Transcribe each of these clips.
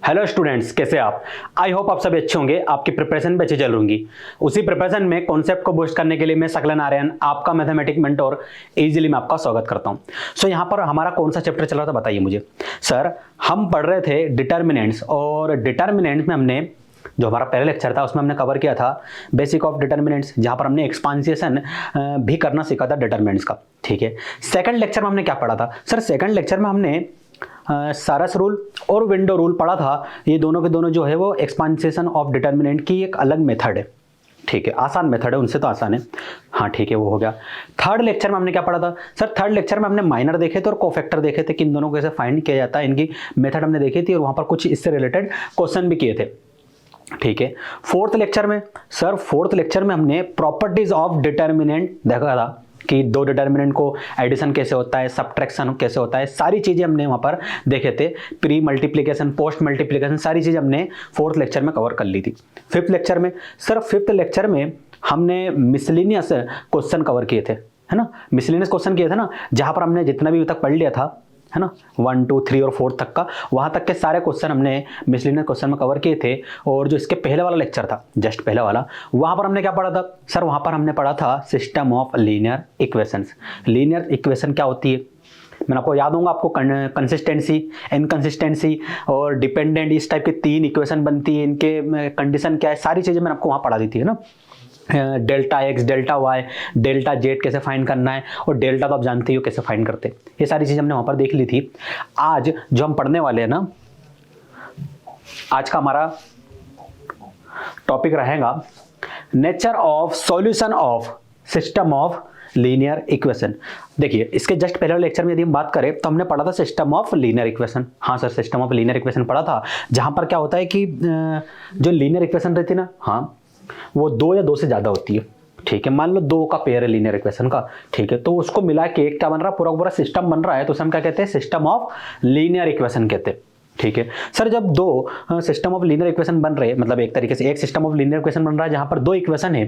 Hello students, कैसे आप? I hope आप सभी अच्छे होंगे, आपकी प्रिपरेशन भी अच्छी चल रही। उसी प्रिपरेशन में कॉन्सेप्ट को बूस्ट करने के लिए मैं सकलन आर्यन, आपका मैथमेटिक मेंटोर, इजीली मैं आपका स्वागत करता हूं। सो यहाँ पर हमारा कौन सा चैप्टर चल रहा था बताइए मुझे। सर, हम पढ़ रहे थे डिटर्मिनेंट्स, और डिटर्मिनेंट्स में हमने जो हमारा पहला लेक्चर था उसमें हमने कवर किया था बेसिक ऑफ डिटर्मिनेंट्स, जहां पर हमने एक्सपांसिएशन भी करना सीखा था डिटर्मिनेंट्स का। ठीक है, सेकंड लेक्चर में हमने क्या पढ़ा था? सर, सेकंड लेक्चर में हमने सारस रूल और विंडो रूल पढ़ा था। ये दोनों के दोनों जो है वो एक्सपांसिएशन ऑफ डिटर्मिनेंट की एक अलग मेथड है। ठीक है, आसान मेथड है, उनसे तो आसान है। हाँ ठीक है, वो हो गया। थर्ड लेक्चर में हमने क्या पढ़ा था? सर, थर्ड लेक्चर में हमने माइनर देखे थे और कोफैक्टर देखे थे कि इन दोनों को कैसे फाइंड किया जाता है, इनकी मेथड हमने देखी थी और वहां पर कुछ इससे रिलेटेड क्वेश्चन भी किए थे। ठीक है, फोर्थ लेक्चर में हमने प्रॉपर्टीज ऑफ डिटर्मिनेंट देखा था कि दो डिटर्मिनेंट को एडिशन कैसे होता है, सब्ट्रैक्शन कैसे होता है, सारी चीजें हमने वहां पर देखे थे। प्री मल्टीप्लिकेशन, पोस्ट मल्टीप्लिकेशन, सारी चीजें हमने फोर्थ लेक्चर में कवर कर ली थी। फिफ्थ लेक्चर में हमने मिसलेनियस क्वेश्चन कवर किए थे, है ना। मिसलेनियस क्वेश्चन किए थे ना, जहां पर हमने जितना भी तक पढ़ लिया था, है ना, 1, 2, 3 और 4 तक का, वहां तक के सारे क्वेश्चन हमने मिसलेनियस क्वेश्चन में कवर किए थे। और जो इसके पहले वाला लेक्चर था, जस्ट पहले वाला, वहां पर हमने क्या पढ़ा था? सर, वहां पर हमने पढ़ा था system of linear equations. Linear equation क्या होती है मैंने आपको याद होगा, आपको कंसिस्टेंसी, इनकंसिस्टेंसी और डिपेंडेंट, इस टाइप की 3 इक्वेशन बनती है, इनके कंडीशन क्या है, सारी चीजें मैंने आपको वहां पढ़ा दी थी, है ना। Delta x, delta y, delta z कैसे फाइंड करना है, और डेल्टा तो आप जानते ही हो कैसे फाइंड करते हैं। ये सारी चीजें हमने वहां पर देख ली थी। आज जो हम पढ़ने वाले हैं ना, आज का हमारा टॉपिक रहेगा nature of solution of system of linear equation. देखिए, इसके जस्ट पहले लेक्चर में यदि हम बात करें तो हमने पढ़ा था सिस्टम ऑफ लीनियर इक्वेशन। हाँ sir, system of linear equation पढ़ा था, जहां पर क्या होता है कि जो लीनियर इक्वेशन रहती है ना, हाँ, वो 2 या 2 से ज्यादा होती है। ठीक है, मान लो 2 का पेयर है लीनियर इक्वेशन का। ठीक है, तो उसको मिला के एक क्या बन रहा है, पूरा सिस्टम बन रहा है, तो उसे हम क्या कहते हैं? सिस्टम ऑफ लीनियर इक्वेशन कहते हैं। ठीक है सर, जब 2 सिस्टम ऑफ लीनियर इक्वेशन बन रहे, मतलब एक तरीके से एक सिस्टम ऑफ लीनियर इक्वेशन बन रहा है जहां पर 2 इक्वेशन है,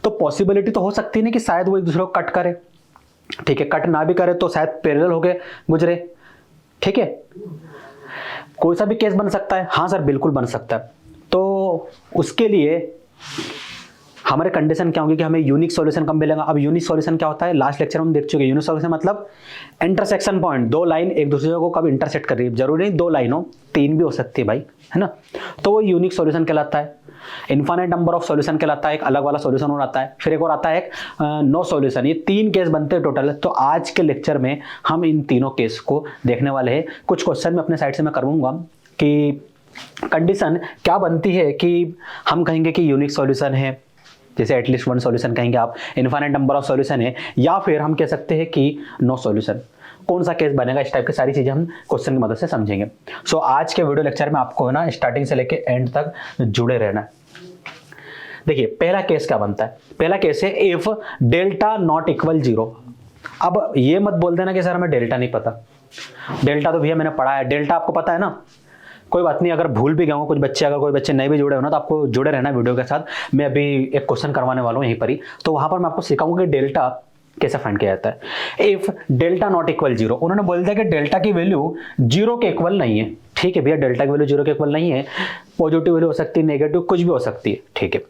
तो पॉसिबिलिटी तो हो सकती है ना कि शायद वो एक दूसरे को कट करे। ठीक है, कट ना भी करे तो शायद पैरेलल हो गए गुजरे। ठीक है, कोई सा भी केस बन सकता है। हाँ सर, बिल्कुल बन सकता है। तो उसके लिए हमारे कंडीशन क्या होंगे कि हमें यूनिक सॉल्यूशन कब मिलेगा। अब यूनिक सॉल्यूशन क्या होता है, लास्ट लेक्चर में हम देख चुके हैं। यूनिक सॉल्यूशन मतलब इंटरसेक्शन पॉइंट, 2 लाइन एक दूसरे को कब इंटरसेक्ट कर रही है। जरूरी नहीं 2 लाइन हो, 3 भी हो सकती है भाई, है ना। तो वो यूनिक सॉल्यूशन कहलाता है। इनफाइनाइट नंबर ऑफ सॉल्यूशन कहलाता है, एक अलग वाला सॉल्यूशन और आता है। फिर एक और आता है एक नो सॉल्यूशन। ये 3 केस बनते हैं टोटल। तो आज के लेक्चर में हम इन तीनों केस को देखने वाले हैं। कुछ क्वेश्चन में अपने साइड से मैं करूंगा कि कंडीशन क्या बनती है कि हम कहेंगे कि यूनिक सॉल्यूशन है, जैसे एटलीस्ट 1 सॉल्यूशन कहेंगे आप, इनफाइनाइट नंबर ऑफ सॉल्यूशन है, या फिर हम कह सकते हैं कि नो सॉल्यूशन। कौन सा केस बनेगा, इस टाइप की सारी चीजें हम क्वेश्चन की मदद से समझेंगे। सो आज के वीडियो लेक्चर में आपको ना स्टार्टिंग से लेके एंड तक जुड़े रहना है। देखिए, पहला केस क्या बनता है? पहला केस है इफ डेल्टा नॉट इक्वल 0। अब ये मत बोल देना कि सर हमें डेल्टा नहीं पता। डेल्टा तो भैया मैंने पढ़ा है, डेल्टा आपको पता है ना। कोई बात नहीं, अगर भूल भी गया हो कुछ बच्चे, अगर कोई बच्चे नए भी जुड़े हो ना, तो आपको जुड़े रहना वीडियो के साथ। मैं अभी एक क्वेश्चन करवाने वाला हूं यहीं पर ही, तो वहां पर मैं आपको सिखाऊंगा कि डेल्टा कैसे फाइंड किया जाता है। इफ डेल्टा नॉट इक्वल 0, उन्होंने बोल दिया कि डेल्टा की वैल्यू 0 के इक्वल नहीं है। ठीक है भैया, डेल्टा की वैल्यू 0 के इक्वल नहीं है, पॉजिटिव वैल्यू हो सकती है, नेगेटिव, कुछ भी हो सकती है। ठीक है,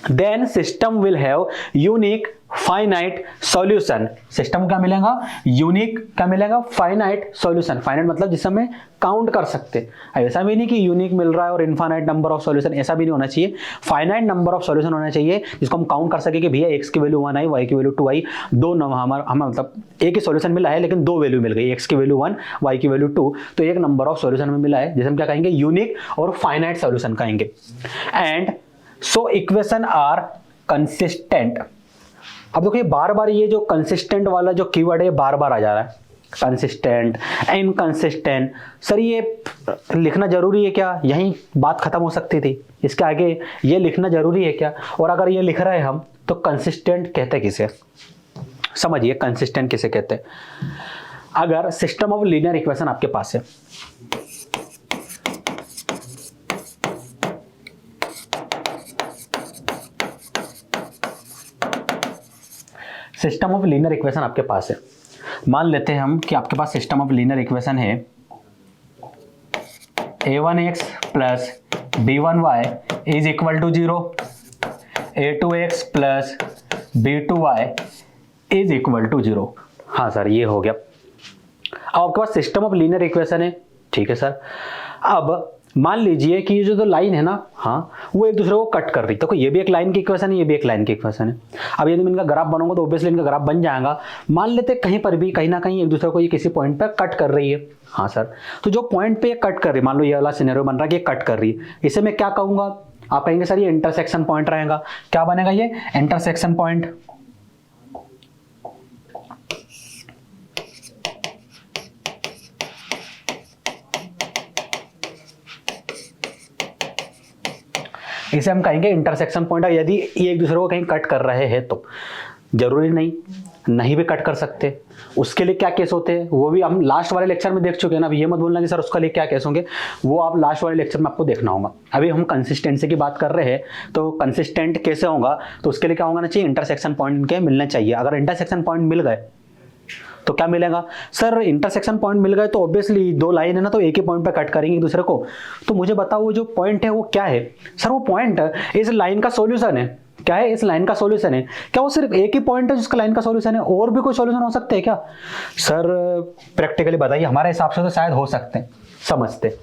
then system will have unique finite solution. System क्या मिलेगा? यूनिक क्या मिलेगा? Finite solution. फाइनाइट मतलब जिसे हमें काउंट कर सकते हैं। ऐसा भी नहीं कि यूनिक मिल रहा है और इनफाइनाइट नंबर ऑफ सॉल्यूशन, ऐसा भी नहीं होना चाहिए। फाइनाइट नंबर ऑफ सॉल्यूशन होना चाहिए जिसको हम काउंट कर सके कि भैया x की वैल्यू 1 आई, y की वैल्यू 2 आई, दो हमें मतलब एक ही सॉल्यूशन मिला है लेकिन 2 वैल्यू मिल गई, x की वैल्यू 1, y की वैल्यू 2, तो एक नंबर ऑफ सॉल्यूशन हमें मिला है जिसे हम क्या कहेंगे? यूनिक और फाइनाइट सॉल्यूशन कहेंगे। And so equation are consistent. अब देखिए, बार बार ये जो कंसिस्टेंट वाला जो कीवर्ड है बार बार आ जा रहा है, कंसिस्टेंट, इनकंसिस्टेंट। सर, ये लिखना जरूरी है क्या? यहीं बात खत्म हो सकती थी, इसके आगे ये लिखना जरूरी है क्या? और अगर ये लिख रहे हैं हम, तो कंसिस्टेंट कहते किसे? समझिए, कंसिस्टेंट किसे कहते हैं। अगर सिस्टम ऑफ लीनियर इक्वेशन आपके पास है, सिस्टम ऑफ लीनियर इक्वेशन आपके पास है, मान लेते हैं हम कि आपके पास सिस्टम ऑफ लीनियर इक्वेशन है a1x plus b1y is equal to 0, a2x plus b2y is equal to 0। हाँ सर, ये हो गया। अब आपके पास सिस्टम ऑफ लीनियर इक्वेशन है, ठीक है सर। अब मान लीजिए कि ये जो लाइन है ना, हाँ, वो एक दूसरे को कट कर रही, तो ये भी एक लाइन की इक्वेशन है, ये भी एक लाइन की इक्वेशन है। अब यदि मैं इनका ग्राफ बनाऊंगा तो ऑब्वियसली इनका ग्राफ बन जाएगा। मान लेते हैं कहीं पर भी कहीं ना कहीं एक दूसरे को ये किसी पॉइंट पर कट कर रही है। हाँ सर, तो जो पॉइंट पे ये कट कर रही है, मान लो ये वाला सिनेरियो बन रहा है कि ये कट कर रही है, इसे मैं क्या कहूंगा? आप कहेंगे सर ये इंटरसेक्शन पॉइंट रहेगा। क्या बनेगा? ये इंटरसेक्शन पॉइंट। इसे हम कहेंगे इंटरसेक्शन पॉइंट। यदि ये एक दूसरे को कहीं कट कर रहे हैं तो जरूरी नहीं भी कट कर सकते। उसके लिए क्या केस होते हैं वो भी हम लास्ट वाले लेक्चर में देख चुके हैं ना। अभी ये मत बोलना कि सर उसके लिए क्या केस होंगे, वो आप लास्ट वाले लेक्चर में आपको देखना होगा। अभी हम कंसिस्टेंसी की बात कर रहे हैं, तो कंसिस्टेंट कैसे होगा, तो उसके लिए क्या होना चाहिए? इंटरसेक्शन पॉइंट इनके मिलने चाहिए। अगर इंटरसेक्शन पॉइंट मिल गए तो क्या मिलेगा? सर इंटरसेक्शन पॉइंट मिल गए तो ऑब्वियसली दो लाइन है ना, तो एक ही पॉइंट पे कट करेंगे एक दूसरे को। तो मुझे बताओ वो जो पॉइंट है वो क्या है? सर वो पॉइंट इस लाइन का सॉल्यूशन है। क्या है? इस लाइन का सॉल्यूशन है। क्या वो सिर्फ एक ही पॉइंट है जिसका लाइन का सॉल्यूशन है? और भी कोई सॉल्यूशन हो सकते हैं क्या? सर प्रैक्टिकली बताइए, हमारे हिसाब से तो शायद हो सकते हैं। समझते,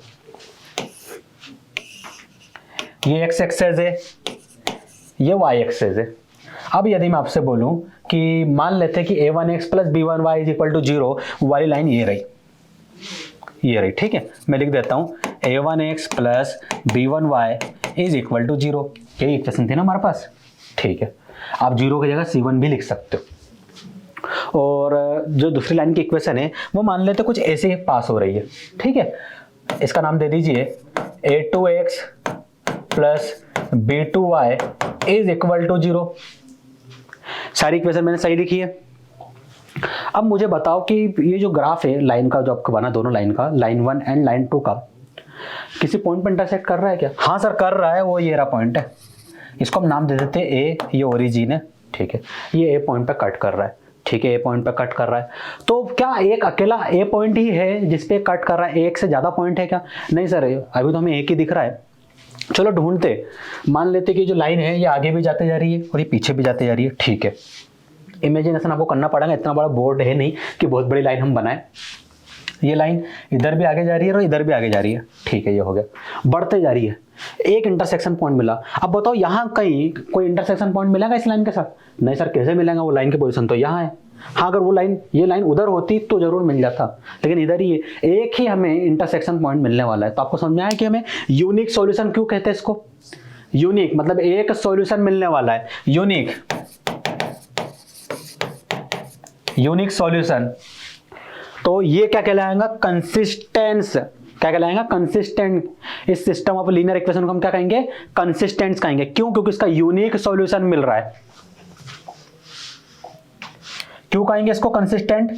ये एक्स एक्सेस है, ये वाई एक्सेस है। अब यदि मैं आपसे बोलूं कि मान लेते हैं कि a1x plus b1y is equal to 0, वाली लाइन ये रही, ठीक है। मैं लिख देता हूं a1x plus b1y is equal to 0। यही इक्वेशन थी ना हमारे पास, ठीक है। आप 0 की जगह c1 भी लिख सकते हो। और जो दूसरी लाइन की इक्वेशन है वो मान लेते कुछ ऐसे ही पास हो रही है, ठीक है। इसका नाम दे दीजिए a2x plus b2y is equal to 0। सारी इक्वेशन मैंने सही लिखी है। अब मुझे बताओ कि ये जो ग्राफ है लाइन का जो आपका बना, दोनों लाइन का, लाइन 1 एंड लाइन 2 का, किसी पॉइंट पर इंटरसेक्ट कर रहा है क्या? हाँ सर कर रहा है, वो ये रहा पॉइंट है। इसको हम नाम दे देते हैं ए, ये ओरिजिन है, ठीक है। ये ए पॉइंट पे कट कर रहा है, ठीक है। ए पॉइंट पे कट कर रहा है, तो क्या एक अकेला ए पॉइंट ही है जिसपे कट कर रहा है? एक से ज्यादा पॉइंट है क्या? नहीं सर, अभी तो हमें एक ही दिख रहा है। चलो ढूंढते, मान लेते कि जो लाइन है ये आगे भी जाते जा रही है और ये पीछे भी जाते जा रही है, ठीक है। इमेजिनेशन आपको करना पड़ेगा, इतना बड़ा बोर्ड है नहीं कि बहुत बड़ी लाइन हम बनाए। ये लाइन इधर भी आगे जा रही है और इधर भी आगे जा रही है, ठीक है। ये हो गया, बढ़ते जा रही है, एक इंटरसेक्शन पॉइंट मिला। अब बताओ यहाँ कहीं कोई इंटरसेक्शन पॉइंट मिलेगा इस लाइन के साथ? नहीं सर, कैसे मिलेगा? वो लाइन की पोजीशन तो यहाँ है। हाँ, अगर वो लाइन, ये लाइन उधर होती तो जरूर मिल जाता, लेकिन इधर ही है, एक ही हमें इंटरसेक्शन पॉइंट मिलने वाला है। तो आपको समझ में आया कि हमें यूनिक सॉल्यूशन क्यों कहते हैं इसको? यूनिक मतलब एक सॉल्यूशन मिलने वाला है, यूनिक सॉल्यूशन। तो ये क्या कहलाएगा? कंसिस्टेंस। क्या कहलाएगा? कंसिस्टेंट। इस सिस्टम ऑफ लीनियर इक्वेशन को हम क्या कहेंगे? कंसिस्टेंस कहेंगे। क्यों? क्योंकि इसका यूनिक सॉल्यूशन मिल रहा है। क्यों कहेंगे इसको कंसिस्टेंट?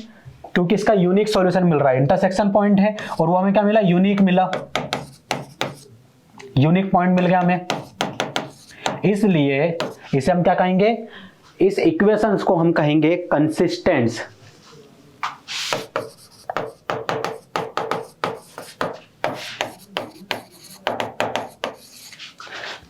क्योंकि इसका यूनिक सॉल्यूशन मिल रहा है। इंटरसेक्शन पॉइंट है और वो हमें क्या मिला? यूनिक मिला, यूनिक पॉइंट मिल गया हमें। इसलिए इसे हम क्या कहेंगे? इस इक्वेशंस को हम कहेंगे कंसिस्टेंस।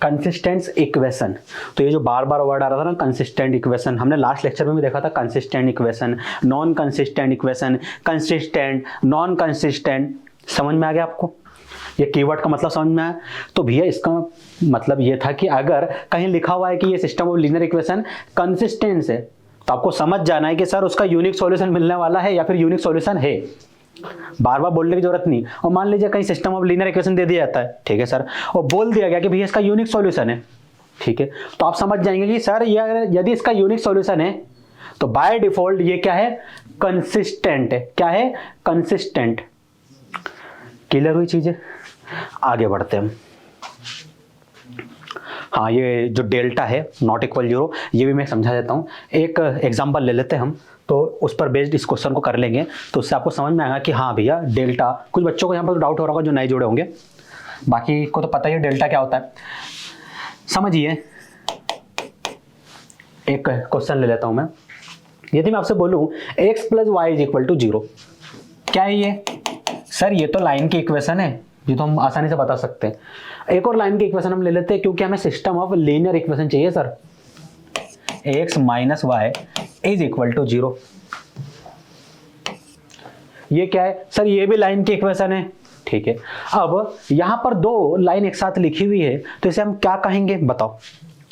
Consistence equation. तो ये जो बार बार वर्ड आ रहा था ना, कंसिस्टेंट इक्वेशन, हमने लास्ट लेक्चर में भी देखा था। Consistent equation, non consistent equation, consistent, non consistent. समझ में आ गया आपको? ये कीवर्ड का मतलब समझ में आया? तो भैया इसका मतलब ये था कि अगर कहीं लिखा हुआ है कि ये system of linear equation consistence है, तो आपको समझ जाना है कि सर उसका यूनिक सॉल्यूशन मिलने वाला है या फिर यूनिक सॉल्यूशन है। बार बार बोलने की जरूरत नहीं। और मान लीजिए कहीं सिस्टम ऑफ लीनियर इक्वेशन दे दिया जाता है, ठीक है सर, और बोल दिया गया कि भैया इसका यूनिक सॉल्यूशन है, ठीक है, तो आप समझ जाएंगे कि सर ये यदि इसका यूनिक सॉल्यूशन है तो बाय डिफॉल्ट ये क्या है? कंसिस्टेंट है। क्या है? कंसिस्टेंट। क्लियर हुई चीजें? आगे बढ़ते हैं। हाँ, ये जो डेल्टा है नॉट इक्वल 0, ये भी मैं समझा देता हूँ। एक एग्जांपल ले लेते हैं हम, तो उस पर बेस्ड इस क्वेश्चन को कर लेंगे, तो उससे आपको समझ में आएगा कि हाँ भैया डेल्टा। कुछ बच्चों को यहाँ पर डाउट हो रहा होगा जो नए जुड़े होंगे, बाकी को तो पता ही है डेल्टा क्या होता है। समझिए, एक क्वेश्चन ले लेता हूँ मैं। यदि मैं आपसे बोलूँ x plus y is equal to 0, क्या है ये? सर ये तो लाइन की इक्वेशन है, ये तो हम आसानी से बता सकते हैं। एक और लाइन की इक्वेशन हम ले लेते हैं, क्योंकि हमें सिस्टम ऑफ लीनियर इक्वेशन चाहिए sir. x minus y is equal to 0। ये क्या है सर? ये भी लाइन की इक्वेशन है, ठीक है। अब यहां पर दो लाइन एक साथ लिखी हुई है, तो इसे हम क्या कहेंगे बताओ?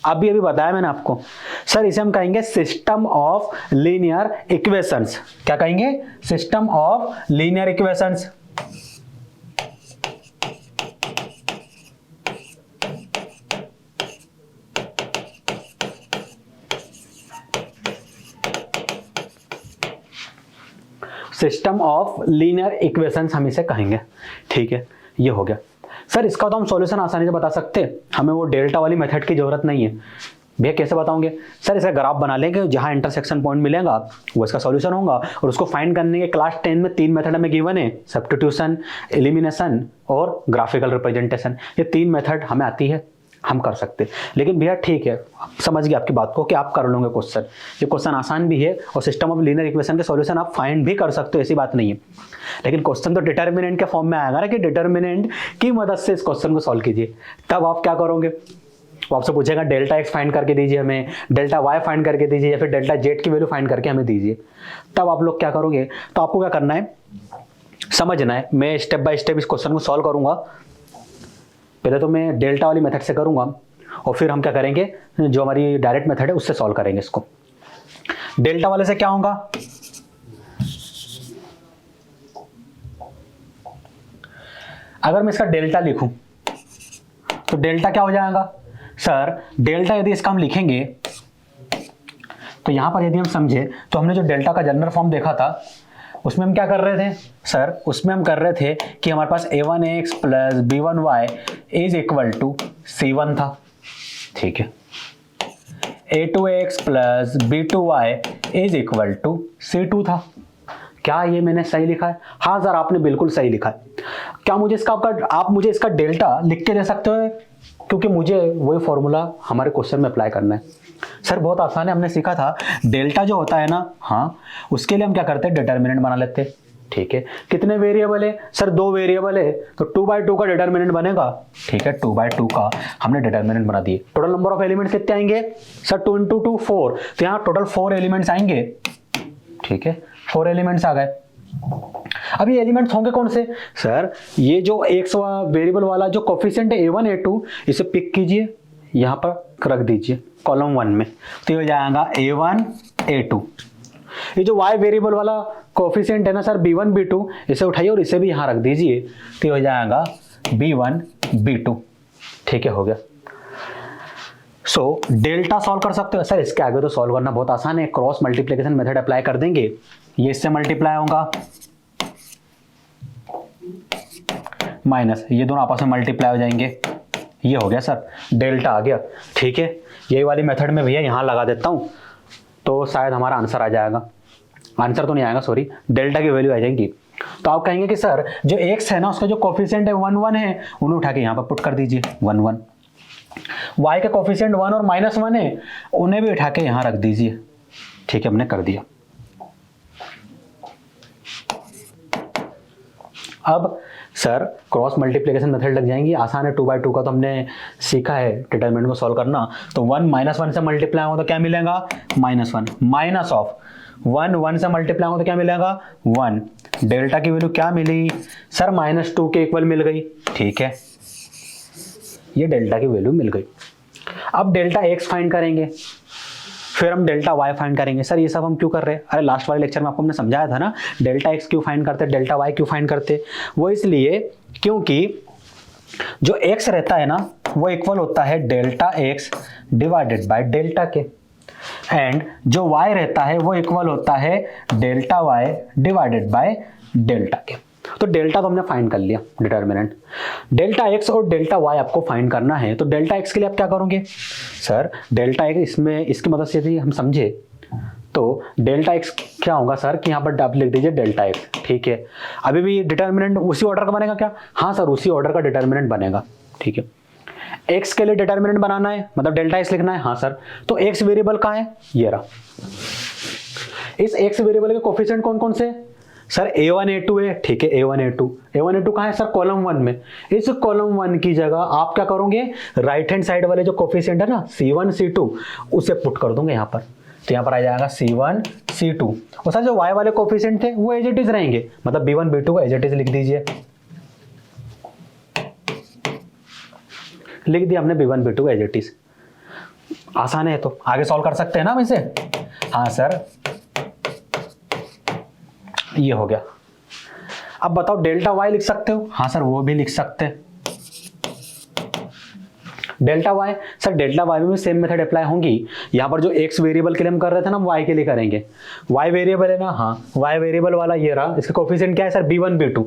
अभी बताया मैंने आपको सर, इसे हम कहेंगे सिस्टम ऑफ लीनियर इक्वेशंस। क्या कहेंगे? System of linear equations. System of linear equations हम इसे कहेंगे, ठीक है। ये हो गया सर। इसका तो हम सॉल्यूशन आसानी से बता सकते हैं, हमें वो डेल्टा वाली मेथड की जरूरत नहीं है। भैया कैसे बताओगे सर? इसका ग्राफ बना लेंगे, जहां इंटरसेक्शन पॉइंट मिलेगा वो इसका सॉल्यूशन होगा, और उसको फाइंड करने के क्लास 10 में 3 मेथड हमें गिवन है, सब्स्टिट्यूशन, एलिमिनेशन और ग्राफिकल रिप्रेजेंटेशन। ये 3 मेथड हमें आती है, हम कर सकते हैं। लेकिन भैया ठीक है, समझ गए आपकी बात को कि आप कर लोगे क्वेश्चन। ये क्वेश्चन आसान भी है, और सिस्टम ऑफ लीनियर इक्वेशन के सॉल्यूशन आप फाइंड भी कर सकते हो, ऐसी बात नहीं है। लेकिन क्वेश्चन तो डिटर्मिनेंट के फॉर्म में आएगा ना, कि डिटर्मिनेंट की मदद से इस क्वेश्चन को सॉल्व कीजिए। तब आप क्या करोगे? वो आपसे पूछेगा डेल्टा एक्स फाइंड करके दीजिए हमें, डेल्टा वाई फाइंड करके दीजिए, या फिर डेल्टा जेड की वैल्यू फाइंड करके हमें दीजिए। तब आप लोग क्या करोगे? तो आपको क्या करना है, समझना है। मैं स्टेप बाय स्टेप इस क्वेश्चन को सॉल्व करूंगा। पहले तो मैं डेल्टा वाली मेथड से करूंगा, और फिर हम क्या करेंगे, जो हमारी डायरेक्ट मेथड है उससे सॉल्व करेंगे इसको। डेल्टा वाले से क्या होगा? अगर मैं इसका डेल्टा लिखूं तो डेल्टा क्या हो जाएगा सर? डेल्टा यदि इसका हम लिखेंगे तो यहां पर यदि हम समझे तो हमने जो डेल्टा का जनरल फॉर्म देखा था उसमें हम क्या कर रहे थे सर? उसमें हम कर रहे थे कि हमारे पास a1x plus b1y is equal to c1 था, ठीक है। a2x plus b2y is equal to c2 था। क्या ये मैंने सही लिखा है? हाँ सर, आपने बिल्कुल सही लिखा है। क्या मुझे इसका आप मुझे इसका डेल्टा लिख के दे सकते हो? क्योंकि मुझे वही फॉर्मूला हमारे क्वेश्चन में अप्लाई करना है। सर बहुत आसान है, हमने सीखा था डेल्टा जो होता है ना, हाँ, उसके लिए हम क्या करते हैं, डिटर्मिनेंट बना लेते हैं, ठीक है। कितने वेरिएबल है सर? 2 वेरिएबल है, तो 2/2 का डिटर्मिनेंट बनेगा, ठीक है। 2/2 का हमने डिटर्मिनेंट बना दिए। टोटल नंबर ऑफ एलिमेंट्स कितने आएंगे सर? 2 × 2 4, तो यहाँ टोटल 4 एलिमेंट्स आएंगे, ठीक है। 4 एलिमेंट्स आ गए। अब ये एलिमेंट्स होंगे कौन से सर? ये जो एक्स वेरिएबल वाला जो कोफिशिएंट है a1 a2, इसे पिक कीजिए, यहां पर रख दीजिए कॉलम 1 में, तो ये हो जाएगा a1 a2। ये जो y वेरिएबल वाला कोफिशिएंट है ना सर, b1 b2, इसे उठाइए और इसे भी यहां रख दीजिए, तो ये हो जाएगा b1 b2, ठीक है। हो गया। सो डेल्टा सॉल्व कर सकते हो सर? इसके आगे तो सॉल्व करना बहुत आसान है, क्रॉस मल्टीप्लिकेशन मेथड अप्लाई कर देंगे, ये इससे मल्टीप्लाई होगा, माइनस ये दोनों आपस में मल्टीप्लाई हो जाएंगे, ये हो गया सर, डेल्टा आ गया, ठीक है। यही वाली मेथड में भैया यहाँ लगा देता हूँ, तो शायद हमारा आंसर आ जाएगा। आंसर तो नहीं आएगा, सॉरी, डेल्टा की वैल्यू आ जाएगी। तो आप कहेंगे कि सर जो एक्स है ना, उसका जो कोफिशिएंट है 1 1 है, उन्हें उठा के यहाँ पर पुट कर दीजिए 1 1। y का कोफिशिएंट 1 और -1 है, उन्हें भी उठा के यहाँ रख दीजिए, ठीक है। हमने कर दिया। अब सर क्रॉस मल्टीप्लिकेशन मेथड लग जाएंगी, आसान है। 2/2 का तो हमने सीखा है डिटरमिनेंट को सॉल्व करना, तो 1 -1 से मल्टीप्लाई हो तो क्या मिलेगा? -1, माइनस ऑफ 1 1 से मल्टीप्लाई हो तो क्या मिलेगा? 1। डेल्टा की वैल्यू क्या मिली सर? -2 के इक्वल मिल गई, ठीक है। ये डेल्टा की वैल्यू मिल गई। अब डेल्टा एक्स फाइंड करेंगे, फिर हम डेल्टा वाई फाइंड करेंगे। सर ये सब हम क्यों कर रहे हैं? अरे लास्ट वाले लेक्चर में आपको हमने समझाया था ना, डेल्टा एक्स क्यों फाइंड करते, डेल्टा वाई क्यों फाइंड करते। वो इसलिए क्योंकि जो एक्स रहता है ना, वो इक्वल होता है delta x divided by delta के, एंड जो वाई रहता है वो इक्वल होता है delta y divided by delta के। तो डेल्टा तो हमने फाइंड कर लिया, डिटर्मिनेंट। डेल्टा एक्स और डेल्टा वाई आपको फाइंड करना है, तो डेल्टा एक्स के लिए आप क्या करोगे सर? डेल्टा एक्स इसमें इसकी मदद से यदि हम समझे तो डेल्टा एक्स क्या होगा सर कि यहाँ पर आप लिख दीजिए डेल्टा एक्स, ठीक है। अभी भी डिटर्मिनेंट उसी ऑर्डर का बनेगा क्या? हाँ सर, उसी ऑर्डर का डिटर्मिनेंट बनेगा, ठीक है। एक्स के लिए डिटर्मिनेंट बनाना है, मतलब डेल्टा एक्स लिखना है, हाँ सर। तो एक्स वेरिएबल कहाँ है? ये रहा। इस एक्स वेरिएबल के कोफिशिएंट कौन कौन से सर A1 A2 है, ठीक है, A1 A2 कहाँ है सर? कॉलम 1 में। इस कॉलम 1 की जगह आप क्या करोगे, राइट हैंड साइड वाले जो कोफिशिएंट है ना C1 C2 उसे पुट कर दोगे यहाँ पर। तो यहाँ पर आ जाएगा C1 C2, और सर जो y वाले कोफिशिएंट थे वो एज इट इज रहेंगे, मतलब B1 B2 को एज इट इज लिख दीजिए। लिख दिया हमने B1 B2 as it is. आसान है, तो आगे सॉल्व कर सकते हैं ना हम इसे। हाँ सर, ये हो गया। अब बताओ डेल्टा y लिख सकते हो? हाँ सर, वो भी लिख सकते हैं। Delta y, sir delta y में भी सेम मेथड अप्लाई होंगी। यहां पर जो x वेरिएबल के लिए हम कर रहे थे ना, हम y के लिए करेंगे। y वेरिएबल है ना, हाँ y वेरिएबल वाला ये रहा। इसका कोफिशिएंट क्या है सर? B1 B2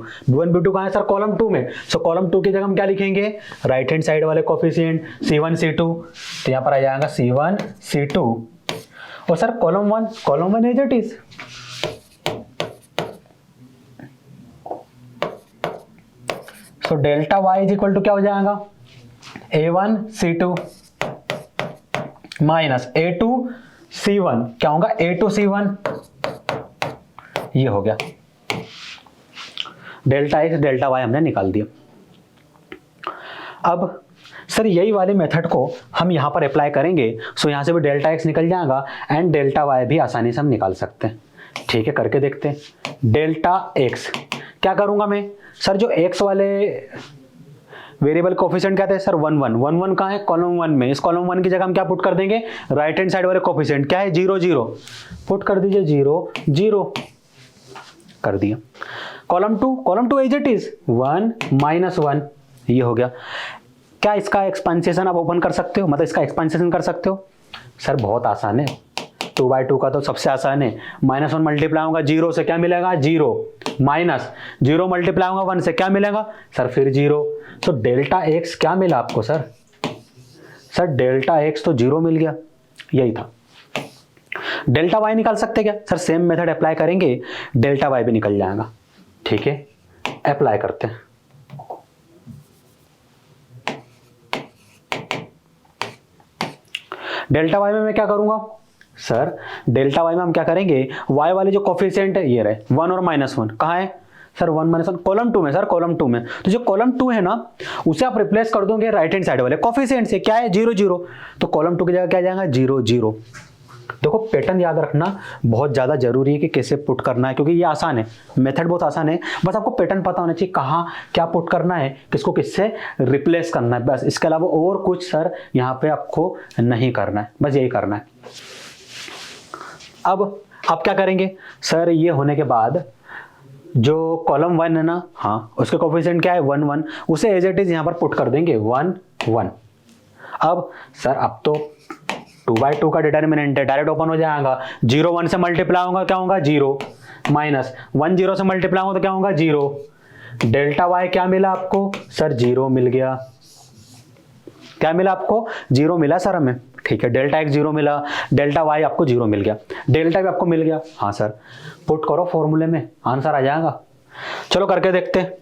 कहाँ है सर? कॉलम 2 में। सो कॉलम 2 की जगह हम क्या लिखेंगे? राइट हैंड साइड वाले कोफिशिएंट C1 C2। तो यहाँ पर आ जाएगा C1 C2, और sir column 1 as it is. तो delta y is equal to क्या हो जाएगा? A1 C2 minus A2 C1, क्या होगा? A2 C1। ये हो गया। डेल्टा x डेल्टा y हमने निकाल दिया। अब सर यही वाले मेथड को हम यहां पर अप्लाई करेंगे। सो यहां से भी डेल्टा x निकल जाएगा एंड डेल्टा y भी आसानी से हम निकाल सकते हैं। ठीक है, करके देखते हैं। डेल्टा x क्या करूंगा मैं? सर जो x वाले वेरिएबल कोफिशिएंट क्या थे सर? 1 1 1 1 कहाँ है? कॉलम 1 में। इस कॉलम 1 की जगह हम क्या पुट कर देंगे? राइट हैंड साइड वाले कोफिशिएंट क्या है? 0 0 पुट कर दीजिए, 0 0 कर दिया। कॉलम 2 एज इट इज 1 -1, ये हो गया। क्या इसका एक्सपेंसेशन आप ओपन कर सकते हो, मतलब इसका एक्सपेंसेशन कर सकते हो? सर बहुत आसान है, 2/2 का तो सबसे आसान है। -1 मल्टीप्लाई होगा 0 से, क्या मिलेगा? 0 माइनस 0 मल्टीप्लाई होगा 1 से, क्या मिलेगा सर? फिर 0। तो डेल्टा x क्या मिला आपको सर? सर डेल्टा x तो 0 मिल गया, यही था। डेल्टा y निकाल सकते क्या सर? सेम मेथड अप्लाई करेंगे, डेल्टा y भी निकल जाएगा। ठीक है, अप्लाई करते हैं। डेल्टा y में मैं क्या करूंगा सर? डेल्टा y में हम क्या करेंगे? y वाले जो कोफिशिएंट है ये रहे 1 और -1, कहाँ है सर? 1 -1 कॉलम 2 में सर, कॉलम 2 में। तो जो कॉलम 2 है ना, उसे आप रिप्लेस कर दोगे राइट हैंड साइड वाले कोफिशिएंट से, क्या है? 0 0। तो कॉलम 2 की जगह क्या जाएगा? 0 0। देखो पैटर्न याद रखना बहुत ज़्यादा जरूरी है कि कैसे पुट करना है, क्योंकि ये आसान है, मेथड बहुत आसान है। बस आपको पैटर्न पता होना चाहिए, कहाँ क्या पुट करना है, किसको किससे रिप्लेस करना है, बस। इसके अलावा और कुछ सर यहाँ पे आपको नहीं करना है, बस यही करना है। अब आप क्या करेंगे सर? ये होने के बाद जो कॉलम 1 है ना, हाँ उसके कोफिशिएंट क्या है? 1 1, उसे एज इट इज यहाँ पर पुट कर देंगे 1 1। अब सर अब तो 2/2 का डिटर्मिनेंट है, डायरेक्ट ओपन हो जाएगा। 0 1 से मल्टीप्लाई होगा, क्या होगा? 0 माइनस 1 0 से मल्टीप्लाई होगा तो क्या होगा? 0। डेल्टा y क्या मिला आपको सर? 0 मिल गया। क्या मिला आपको? 0 मिला सर हमें। ठीक है, डेल्टा x 0 मिला, डेल्टा y आपको 0 मिल गया, डेल्टा भी आपको मिल गया। हाँ सर, पुट करो फॉर्मूले में, आंसर आ जाएगा। चलो करके देखते हैं।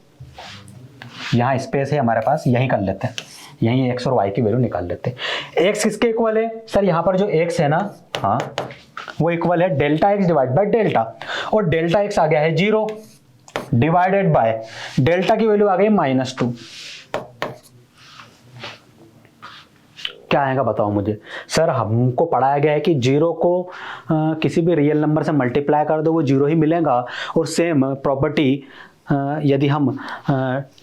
यहाँ स्पेस है हमारे पास, यही कर लेते हैं, यही x और y की वैल्यू निकाल लेते हैं। x किसके इक्वल है सर? यहाँ पर जो x है ना, हाँ वो इक्वल है delta x divide by delta, और डेल्टा x आ गया है 0 डिवाइडेड बाय डेल्टा की वैल्यू आ गई -2। क्या आएगा बताओ मुझे सर? हमको पढ़ाया गया है कि 0 को किसी भी रियल नंबर से मल्टीप्लाई कर दो वो 0 ही मिलेगा, और सेम प्रॉपर्टी यदि हम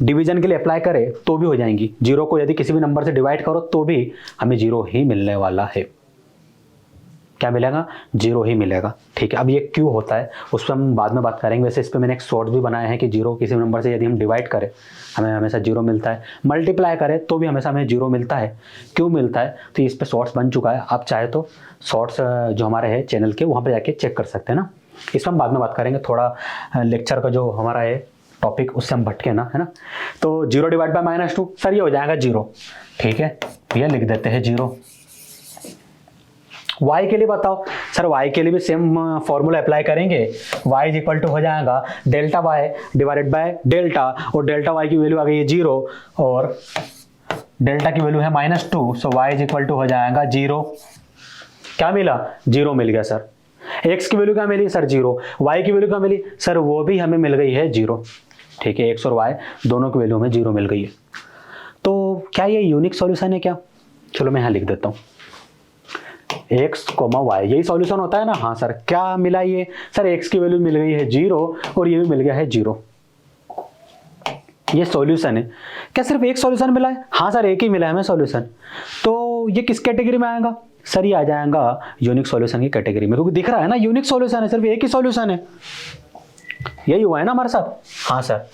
डिवीजन के लिए अप्लाई करें तो भी हो जाएंगी। 0 को यदि किसी भी नंबर से डिवाइड करो तो भी हमें 0 ही मिलने वाला है। क्या मिलेगा? 0 ही मिलेगा। ठीक है, अब ये क्यों होता है उस पर हम बाद में बात करेंगे। वैसे इस पर मैंने एक शॉर्ट भी बनाया है कि 0 किसी भी नंबर से यदि हम डिवाइड करें हमें हमेशा 0 मिलता है, मल्टीप्लाई करें तो भी हमेशा हमें 0 मिलता है। क्यों मिलता है? तो इस पर शॉर्ट्स बन चुका है, आप चाहे तो शॉर्ट्स जो हमारे हैं चैनल के वहाँ पर जाके चेक कर सकते हैं ना। इस पर हम बाद में बात करेंगे, थोड़ा लेक्चर का जो हमारा है टॉपिक उससे हम भटके ना, है ना। तो 0 डिवाइड बाय -2 सर ये हो जाएगा 0। ठीक है, ये लिख देते हैं 0। y के लिए बताओ सर? y के लिए भी सेम फॉर्मूला अप्लाई करेंगे। y इज इक्वल टू हो जाएगा delta y divided by delta, और डेल्टा y की वैल्यू आ गई है 0 और डेल्टा की वैल्यू है -2, सो y इज इक्वल टू हो जाएगा 0। क्या मिला? 0 मिल गया सर। एक्स की वैल्यू क्या मिली सर 0, वाई की वैल्यू क्या मिली सर वो भी हमें मिल गई है 0। ठीक है, एक्स और वाई दोनों की वैल्यू हमें 0 मिल गई है। तो क्या ये यूनिक सॉल्यूशन है क्या? चलो मैं यहाँ लिख देता हूँ एक्स कोमा वाई, यही सॉल्यूशन होता है ना। हाँ सर, क्या मिला ये सर, एक्स की वैल्यू मिल गई है 0 और ये भी मिल गया है 0, ये सॉल्यूशन है। क्या सिर्फ एक सॉल्यूशन मिला है? हाँ सर, एक ही मिला है हमें सॉल्यूशन। तो ये किस कैटेगरी में आएगा सर? ये आ जाएगा यूनिक सॉल्यूशन की कैटेगरी में, क्योंकि दिख रहा है ना यूनिक सॉल्यूशन है, सिर्फ एक ही सॉल्यूशन है। यही हुआ है ना हमारे साथ? हाँ सर।